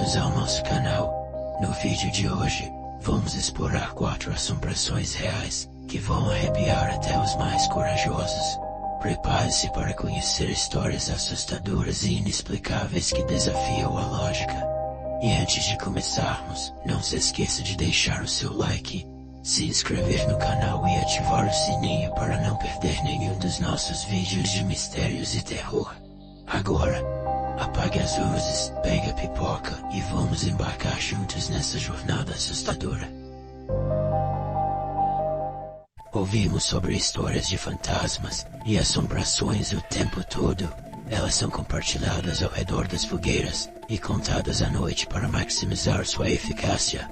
bem-vindos ao nosso canal. No vídeo de hoje, vamos explorar 4 assombrações reais, que vão arrepiar até os mais corajosos. Prepare-se para conhecer histórias assustadoras e inexplicáveis que desafiam a lógica. E antes de começarmos, não se esqueça de deixar o seu like, se inscrever no canal e ativar o sininho para não perder nenhum dos nossos vídeos de mistérios e terror. Agora, apague as luzes, pegue a pipoca e vamos embarcar juntos nessa jornada assustadora. Ouvimos sobre histórias de fantasmas e assombrações o tempo todo. Elas são compartilhadas ao redor das fogueiras e contadas à noite para maximizar sua eficácia.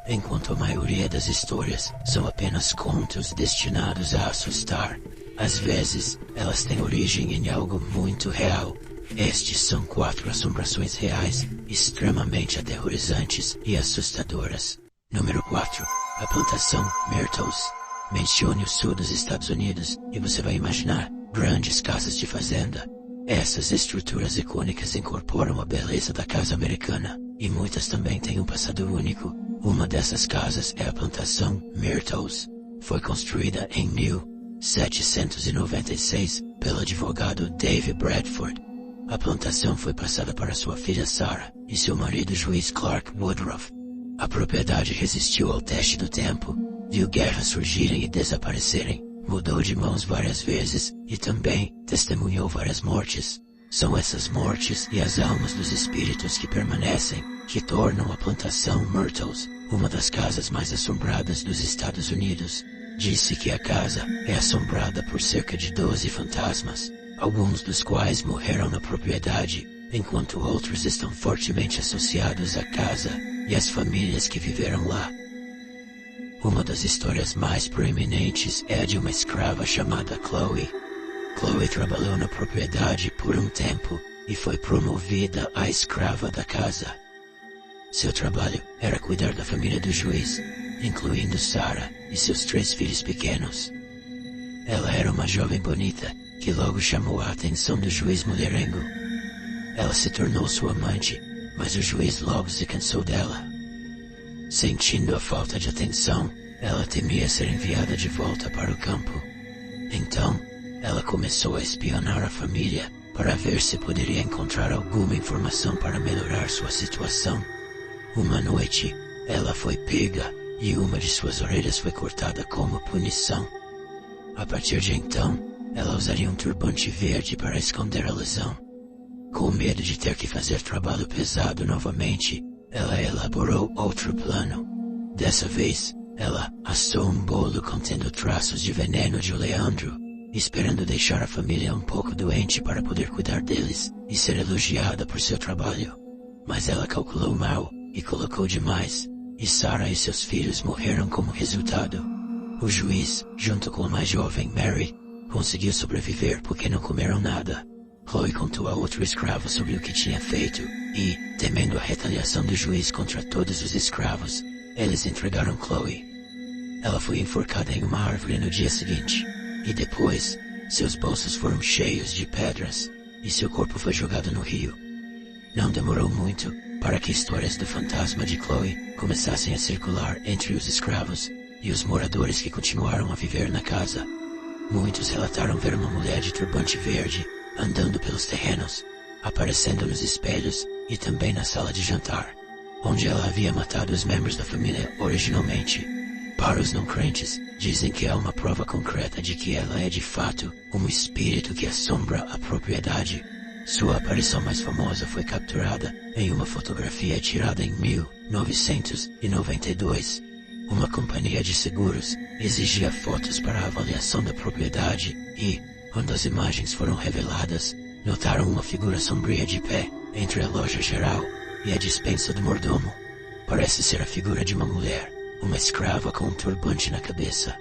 Enquanto a maioria das histórias são apenas contos destinados a assustar, às vezes elas têm origem em algo muito real. Estes são 4 assombrações reais, extremamente aterrorizantes e assustadoras. Número 4. A plantação Myrtles. Mencione o sul dos Estados Unidos e você vai imaginar grandes casas de fazenda. Essas estruturas icônicas incorporam a beleza da casa americana, e muitas também têm um passado único. Uma dessas casas é a plantação Myrtles. Foi construída em 1796 pelo advogado David Bradford. A plantação foi passada para sua filha Sarah e seu marido juiz Clark Woodruff. A propriedade resistiu ao teste do tempo, viu guerras surgirem e desaparecerem, mudou de mãos várias vezes e também testemunhou várias mortes. São essas mortes e as almas dos espíritos que permanecem que tornam a plantação Myrtles uma das casas mais assombradas dos Estados Unidos. Disse que a casa é assombrada por cerca de 12 fantasmas, alguns dos quais morreram na propriedade, enquanto outros estão fortemente associados à casa e às famílias que viveram lá. Uma das histórias mais proeminentes é a de uma escrava chamada Chloe. Chloe trabalhou na propriedade por um tempo e foi promovida a escrava da casa. Seu trabalho era cuidar da família do juiz, incluindo Sarah e seus 3 filhos pequenos. Ela era uma jovem bonita, que logo chamou a atenção do juiz mulherengo. Ela se tornou sua amante, mas o juiz logo se cansou dela. Sentindo a falta de atenção, ela temia ser enviada de volta para o campo. Então, ela começou a espionar a família para ver se poderia encontrar alguma informação para melhorar sua situação. Uma noite, ela foi pega e uma de suas orelhas foi cortada como punição. A partir de então, ela usaria um turbante verde para esconder a lesão. Com medo de ter que fazer trabalho pesado novamente, ela elaborou outro plano. Dessa vez, ela assou um bolo contendo traços de veneno de oleandro, esperando deixar a família um pouco doente para poder cuidar deles e ser elogiada por seu trabalho. Mas ela calculou mal e colocou demais, e Sarah e seus filhos morreram como resultado. O juiz, junto com a mais jovem Mary, conseguiu sobreviver porque não comeram nada. Chloe contou a outro escravo sobre o que tinha feito, e, temendo a retaliação do juiz contra todos os escravos, eles entregaram Chloe. Ela foi enforcada em uma árvore no dia seguinte, e depois, seus bolsos foram cheios de pedras, e seu corpo foi jogado no rio. Não demorou muito para que histórias do fantasma de Chloe começassem a circular entre os escravos e os moradores que continuaram a viver na casa. Muitos relataram ver uma mulher de turbante verde andando pelos terrenos, aparecendo nos espelhos e também na sala de jantar, onde ela havia matado os membros da família originalmente. Para os não crentes, dizem que há uma prova concreta de que ela é de fato um espírito que assombra a propriedade. Sua aparição mais famosa foi capturada em uma fotografia tirada em 1992. Uma companhia de seguros exigia fotos para a avaliação da propriedade e, quando as imagens foram reveladas, notaram uma figura sombria de pé entre a loja geral e a despensa do mordomo. Parece ser a figura de uma mulher, uma escrava com um turbante na cabeça.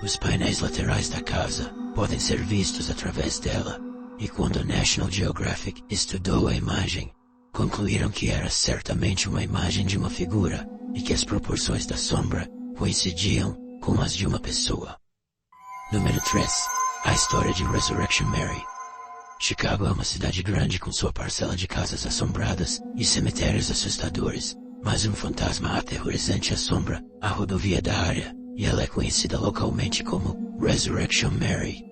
Os painéis laterais da casa podem ser vistos através dela, e quando a National Geographic estudou a imagem, concluíram que era certamente uma imagem de uma figura e que as proporções da sombra coincidiam com as de uma pessoa. Número 3. A história de Resurrection Mary. Chicago é uma cidade grande com sua parcela de casas assombradas e cemitérios assustadores, mas um fantasma aterrorizante assombra a rodovia da área, e ela é conhecida localmente como Resurrection Mary.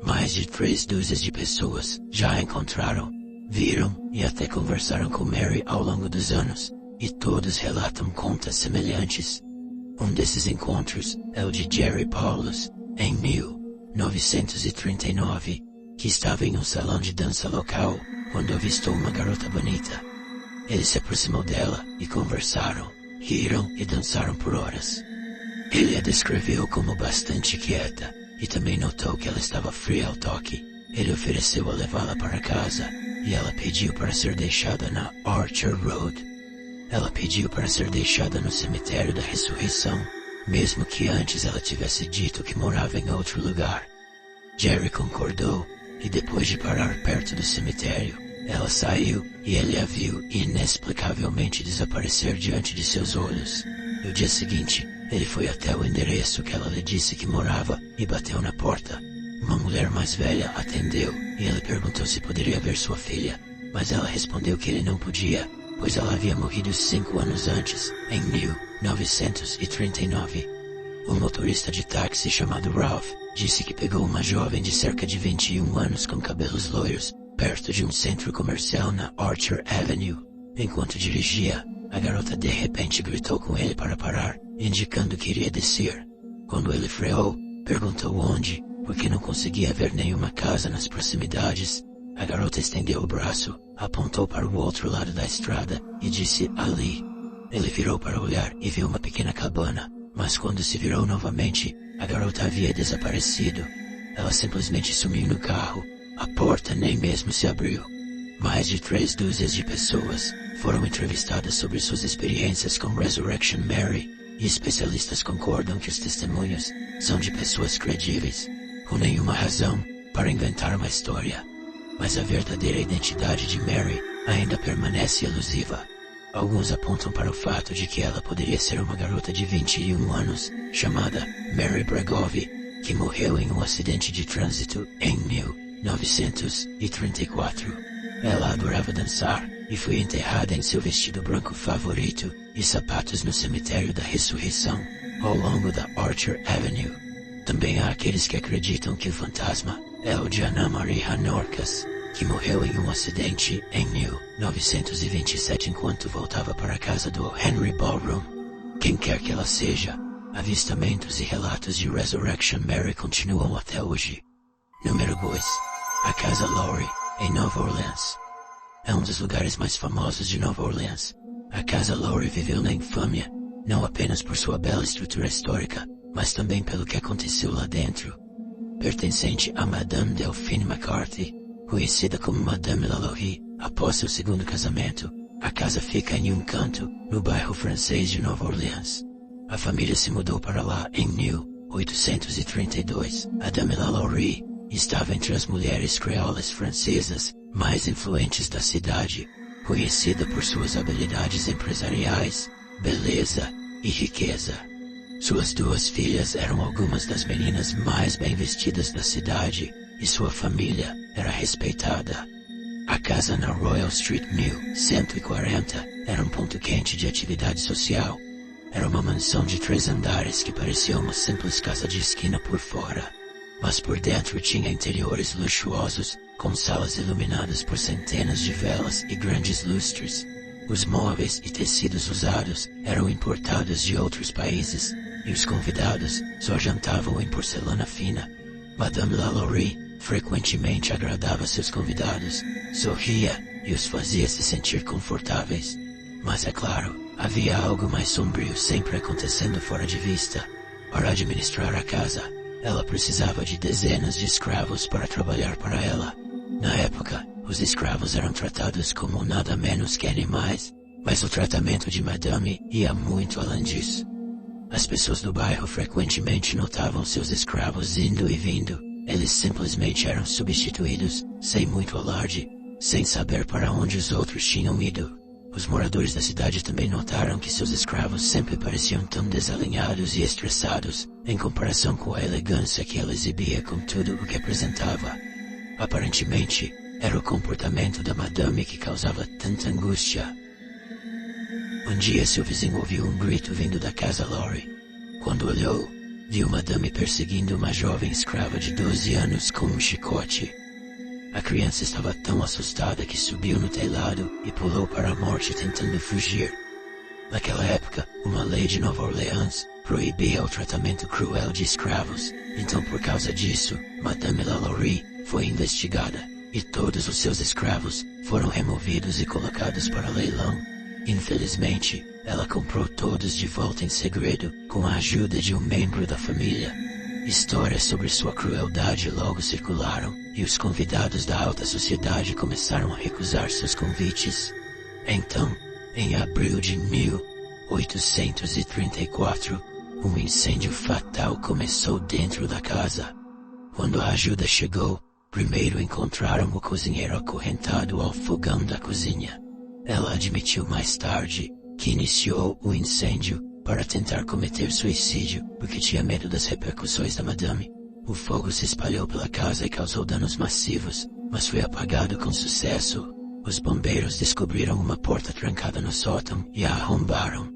Mais de 3 dúzias de pessoas já a encontraram, viram e até conversaram com Mary ao longo dos anos, e todos relatam contas semelhantes. Um desses encontros é o de Jerry Paulus, em 1939, que estava em um salão de dança local, quando avistou uma garota bonita. Ele se aproximou dela e conversaram, riram e dançaram por horas. Ele a descreveu como bastante quieta, e também notou que ela estava fria ao toque. Ele ofereceu a levá-la para casa, e ela pediu para ser deixada na Archer Road. Ela pediu para ser deixada no cemitério da Ressurreição, mesmo que antes ela tivesse dito que morava em outro lugar. Jerry concordou, e depois de parar perto do cemitério, ela saiu e ele a viu inexplicavelmente desaparecer diante de seus olhos. No dia seguinte, ele foi até o endereço que ela lhe disse que morava e bateu na porta. Uma mulher mais velha atendeu e ele perguntou se poderia ver sua filha, mas ela respondeu que ele não podia, pois ela havia morrido 5 anos antes, em 1939. Um motorista de táxi chamado Ralph disse que pegou uma jovem de cerca de 21 anos com cabelos loiros, perto de um centro comercial na Archer Avenue. Enquanto dirigia, a garota de repente gritou com ele para parar, indicando que iria descer. Quando ele freou, perguntou onde, porque não conseguia ver nenhuma casa nas proximidades. A garota estendeu o braço, apontou para o outro lado da estrada e disse ali. Ele virou para olhar e viu uma pequena cabana, mas quando se virou novamente, a garota havia desaparecido. Ela simplesmente sumiu no carro. A porta nem mesmo se abriu. Mais de 3 dúzias de pessoas foram entrevistadas sobre suas experiências com Resurrection Mary, e especialistas concordam que os testemunhos são de pessoas credíveis, com nenhuma razão para inventar uma história. Mas a verdadeira identidade de Mary ainda permanece elusiva. Alguns apontam para o fato de que ela poderia ser uma garota de 21 anos, chamada Mary Bregovi, que morreu em um acidente de trânsito em 1934. Ela adorava dançar e foi enterrada em seu vestido branco favorito e sapatos no cemitério da Ressurreição, ao longo da Archer Avenue. Também há aqueles que acreditam que o fantasma é o de Ana Marie Hanorcas, que morreu em um acidente em 1927 enquanto voltava para a casa do Henry Ballroom. Quem quer que ela seja, avistamentos e relatos de Resurrection Mary continuam até hoje. Número 2. A Casa Lowry, em Nova Orleans. É um dos lugares mais famosos de Nova Orleans. A Casa Lowry viveu na infâmia, não apenas por sua bela estrutura histórica, mas também pelo que aconteceu lá dentro. Pertencente a Madame Delphine McCarthy, conhecida como Madame Lalaurie, após seu segundo casamento, a casa fica em um canto, no bairro francês de Nova Orleans. A família se mudou para lá em 1832. A Dame Lalaurie estava entre as mulheres creolas francesas mais influentes da cidade, conhecida por suas habilidades empresariais, beleza e riqueza. Suas 2 filhas eram algumas das meninas mais bem vestidas da cidade, e sua família era respeitada. A casa na Royal Street 1140 era um ponto quente de atividade social. Era uma mansão de 3 andares que parecia uma simples casa de esquina por fora, mas por dentro tinha interiores luxuosos, com salas iluminadas por centenas de velas e grandes lustres. Os móveis e tecidos usados eram importados de outros países, e os convidados só jantavam em porcelana fina. Madame Lalaurie frequentemente agradava seus convidados, sorria e os fazia se sentir confortáveis. Mas é claro, havia algo mais sombrio sempre acontecendo fora de vista. Para administrar a casa, ela precisava de dezenas de escravos para trabalhar para ela. Na época, os escravos eram tratados como nada menos que animais, mas o tratamento de Madame ia muito além disso. As pessoas do bairro frequentemente notavam seus escravos indo e vindo. Eles simplesmente eram substituídos, sem muito alarde, sem saber para onde os outros tinham ido. Os moradores da cidade também notaram que seus escravos sempre pareciam tão desalinhados e estressados, em comparação com a elegância que ela exibia com tudo o que apresentava. Aparentemente, Era o comportamento da madame que causava tanta angústia. Um dia seu vizinho ouviu um grito vindo da casa Lori. Quando olhou, viu madame perseguindo uma jovem escrava de 12 anos com um chicote. A criança estava tão assustada que subiu no telhado e pulou para a morte tentando fugir. Naquela época, uma lei de Nova Orleans proibia o tratamento cruel de escravos, então por causa disso, Madame LaLaurie foi investigada, e todos os seus escravos foram removidos e colocados para leilão. Infelizmente, ela comprou todos de volta em segredo, com a ajuda de um membro da família. Histórias sobre sua crueldade logo circularam, e os convidados da alta sociedade começaram a recusar seus convites. Então, em abril de 1834, um incêndio fatal começou dentro da casa. Quando a ajuda chegou, primeiro encontraram o cozinheiro acorrentado ao fogão da cozinha. Ela admitiu mais tarde que iniciou o incêndio para tentar cometer suicídio porque tinha medo das repercussões da madame. O fogo se espalhou pela casa e causou danos massivos, mas foi apagado com sucesso. Os bombeiros descobriram uma porta trancada no sótão e a arrombaram.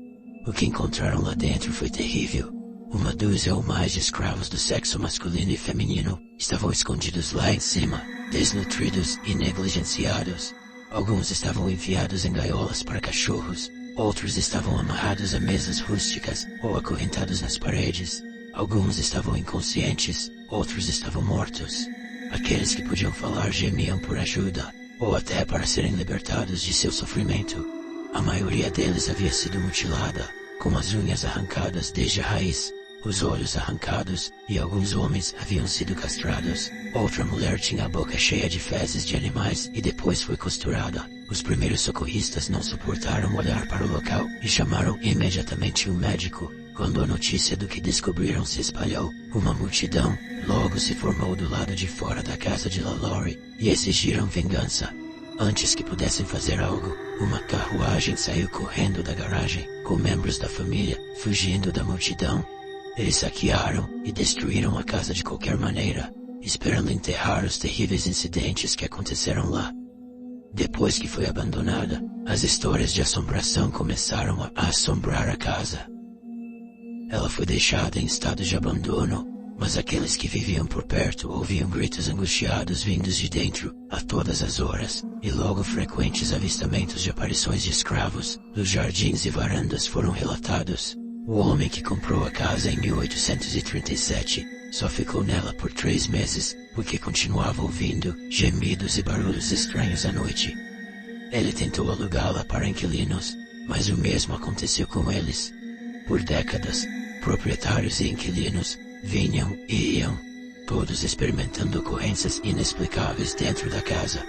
O que encontraram lá dentro foi terrível. Uma dúzia ou mais de escravos do sexo masculino e feminino estavam escondidos lá em cima, desnutridos e negligenciados. Alguns estavam enfiados em gaiolas para cachorros, outros estavam amarrados a mesas rústicas ou acorrentados nas paredes. Alguns estavam inconscientes, outros estavam mortos. Aqueles que podiam falar gemiam por ajuda, ou até para serem libertados de seu sofrimento. A maioria deles havia sido mutilada, com as unhas arrancadas desde a raiz, os olhos arrancados, e alguns homens haviam sido castrados. Outra mulher tinha a boca cheia de fezes de animais e depois foi costurada. Os primeiros socorristas não suportaram olhar para o local e chamaram imediatamente um médico. Quando a notícia do que descobriram se espalhou, uma multidão logo se formou do lado de fora da casa de LaLaurie e exigiram vingança. Antes que pudessem fazer algo, uma carruagem saiu correndo da garagem, com membros da família fugindo da multidão. Eles saquearam e destruíram a casa de qualquer maneira, esperando enterrar os terríveis incidentes que aconteceram lá. Depois que foi abandonada, as histórias de assombração começaram a assombrar a casa. Ela foi deixada em estado de abandono, mas aqueles que viviam por perto ouviam gritos angustiados vindos de dentro, a todas as horas, e logo frequentes avistamentos de aparições de escravos, dos jardins e varandas foram relatados. O homem que comprou a casa em 1837 só ficou nela por 3 meses, porque continuava ouvindo gemidos e barulhos estranhos à noite. Ele tentou alugá-la para inquilinos, mas o mesmo aconteceu com eles. Por décadas, proprietários e inquilinos vinham e iam, todos experimentando ocorrências inexplicáveis dentro da casa.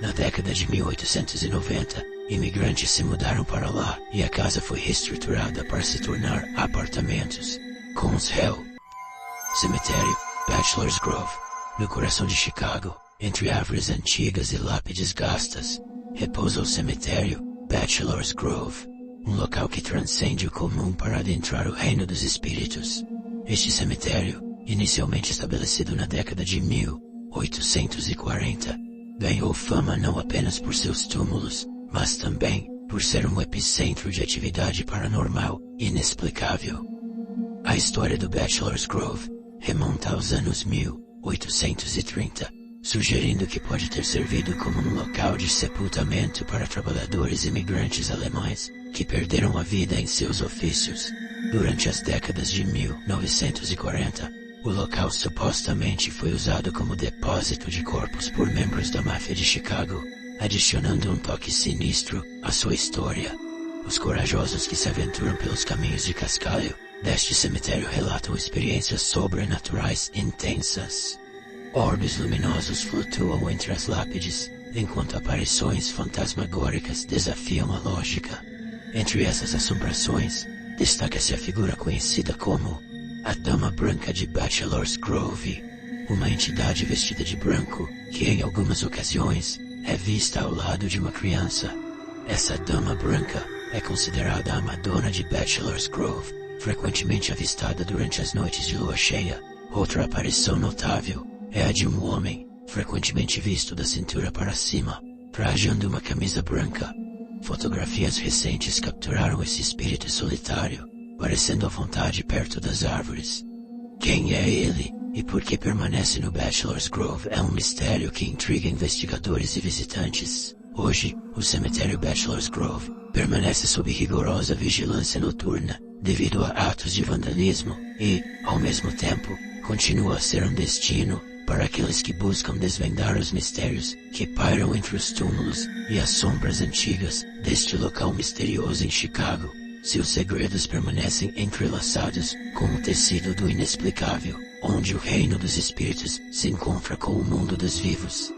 Na década de 1890, imigrantes se mudaram para lá e a casa foi reestruturada para se tornar apartamentos. Coons Hill. Cemitério, Bachelor's Grove, no coração de Chicago, entre árvores antigas e lápides gastas, repousa o cemitério, Bachelor's Grove, um local que transcende o comum para adentrar o reino dos espíritos. Este cemitério, inicialmente estabelecido na década de 1840, ganhou fama não apenas por seus túmulos, mas também por ser um epicentro de atividade paranormal inexplicável. A história do Bachelor's Grove remonta aos anos 1830, sugerindo que pode ter servido como um local de sepultamento para trabalhadores imigrantes alemães que perderam a vida em seus ofícios. Durante as décadas de 1940, o local supostamente foi usado como depósito de corpos por membros da máfia de Chicago, adicionando um toque sinistro à sua história. Os corajosos que se aventuram pelos caminhos de cascalho deste cemitério relatam experiências sobrenaturais intensas. Orbes luminosos flutuam entre as lápides, enquanto aparições fantasmagóricas desafiam a lógica. Entre essas assombrações, destaca-se a figura conhecida como a Dama Branca de Bachelor's Grove, uma entidade vestida de branco que em algumas ocasiões é vista ao lado de uma criança. Essa Dama Branca é considerada a Madonna de Bachelor's Grove, frequentemente avistada durante as noites de lua cheia. Outra aparição notável é a de um homem, frequentemente visto da cintura para cima, trajando uma camisa branca. Fotografias recentes capturaram esse espírito solitário, parecendo à vontade perto das árvores. Quem é ele, e por que permanece no Bachelor's Grove é um mistério que intriga investigadores e visitantes. Hoje, o cemitério Bachelor's Grove permanece sob rigorosa vigilância noturna, devido a atos de vandalismo, e, ao mesmo tempo, continua a ser um destino para aqueles que buscam desvendar os mistérios que pairam entre os túmulos e as sombras antigas deste local misterioso em Chicago. Seus segredos permanecem entrelaçados com o tecido do inexplicável, onde o reino dos espíritos se encontra com o mundo dos vivos.